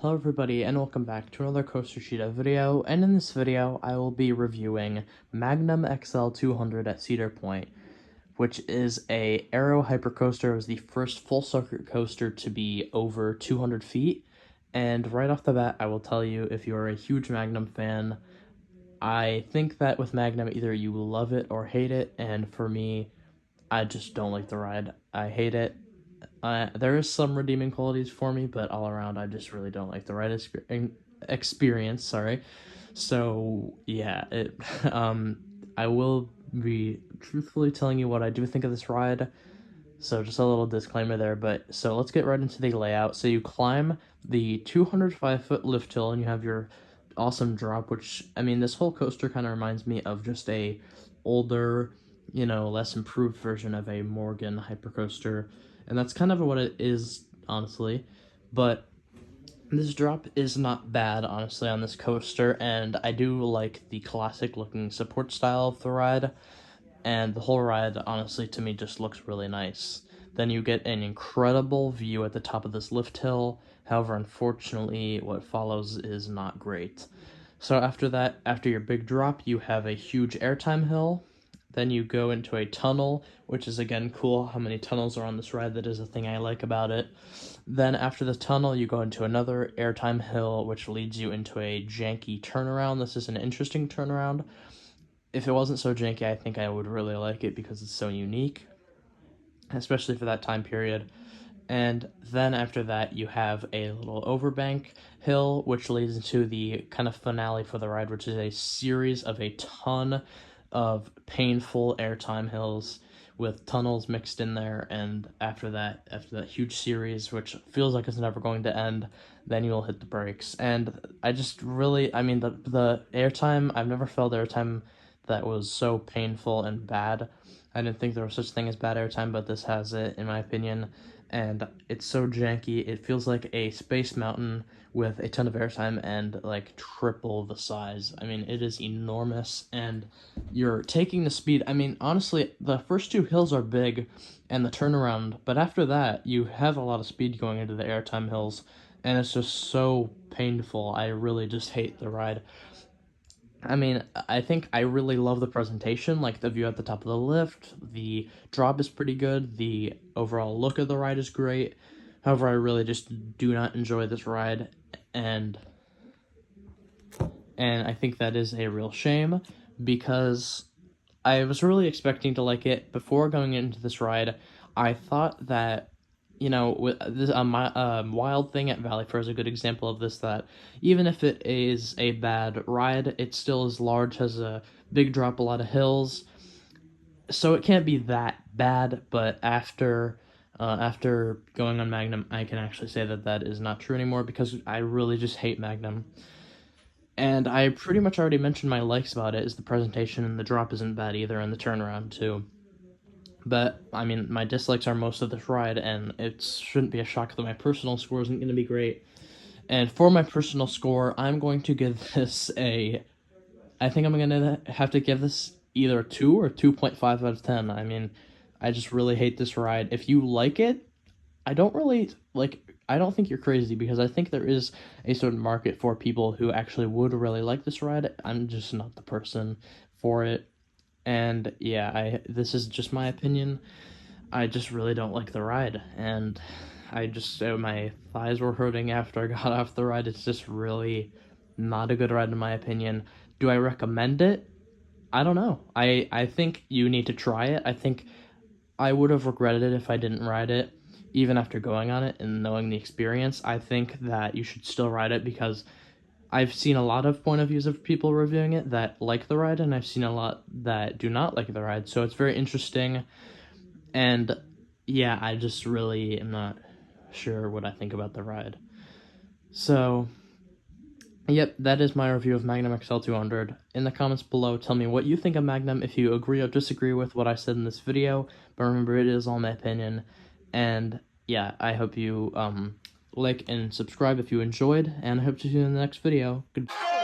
Hello everybody and welcome back to another Coaster Cheetah video, and in this video I will be reviewing Magnum XL 200 at Cedar Point, which is a aero hypercoaster. It was the first full circuit coaster to be over 200 feet, and right off the bat I will tell you, if you are a huge Magnum fan, I think that with Magnum either you love it or hate it, and for me, I just don't like the ride. I hate it. There is some redeeming qualities for me, but all around, I just really don't like the ride experience. Sorry. So yeah, I will be truthfully telling you what I do think of this ride. So just a little disclaimer there. But so let's get right into the layout. So you climb the 205-foot lift hill, and you have your awesome drop. Which, I mean, this whole coaster kind of reminds me of just a older, less improved version of a Morgan hypercoaster. And that's kind of what it is, honestly. But this drop is not bad, honestly, on this coaster, and I do like the classic-looking support style of the ride, and the whole ride, honestly, to me, just looks really nice. Then you get an incredible view at the top of this lift hill. However, unfortunately, what follows is not great. So after that, after your big drop, you have a huge airtime hill. Then you go into a tunnel, which is, again, cool. How many tunnels are on this ride? That is a thing I like about it. Then after the tunnel, you go into another airtime hill, which leads you into a janky turnaround. This is an interesting turnaround. If it wasn't so janky, I think I would really like it because it's so unique, especially for that time period. And then after that, you have a little overbank hill, which leads into the kind of finale for the ride, which is a series of a ton of painful airtime hills with tunnels mixed in there. And after that huge series, which feels like it's never going to end, then you'll hit the brakes. And I just really, I mean, the airtime, I've never felt airtime that was so painful and bad. I didn't think there was such thing as bad airtime, but this has it, in my opinion. And it's so janky. It feels like a Space Mountain with a ton of airtime and like triple the size. I mean, it is enormous, and you're taking the speed. I mean, honestly, the first two hills are big and the turnaround, but after that, you have a lot of speed going into the airtime hills, and it's just so painful. I really just hate the ride. I mean, I think I really love the presentation, like the view at the top of the lift. The drop is pretty good. The overall look of the ride is great. However, I really just do not enjoy this ride, and I think that is a real shame, because I was really expecting to like it. Before going into this ride, I thought that, with this Wild Thing at Valley Fair is a good example of this, that even if it is a bad ride, it still is large, has a big drop, a lot of hills, so it can't be that bad. But after going on Magnum, I can actually say that that is not true anymore, because I really just hate Magnum. And I pretty much already mentioned my likes about it, is the presentation, and the drop isn't bad either, and the turnaround too. But, I mean, my dislikes are most of this ride, and it shouldn't be a shock that my personal score isn't going to be great. And for my personal score, I'm going to give this I think I'm going to have to give this either 2 or 2.5 out of 10. I mean, I just really hate this ride. If you like it, I don't think you're crazy, because I think there is a certain market for people who actually would really like this ride. I'm just not the person for it. And yeah, this is just my opinion. I just really don't like the ride, and my thighs were hurting after I got off the ride. It's just really not a good ride in my opinion. Do I recommend it? I don't know. I think you need to try it. I think I would have regretted it if I didn't ride it, even after going on it and knowing the experience. I think that you should still ride it, because I've seen a lot of point of views of people reviewing it that like the ride, and I've seen a lot that do not like the ride, so it's very interesting. And yeah, I just really am not sure what I think about the ride. So, yep, that is my review of Magnum XL 200. In the comments below, tell me what you think of Magnum, if you agree or disagree with what I said in this video, but remember, it is all my opinion. And yeah, I hope you like and subscribe if you enjoyed, and I hope to see you in the next video. Goodbye.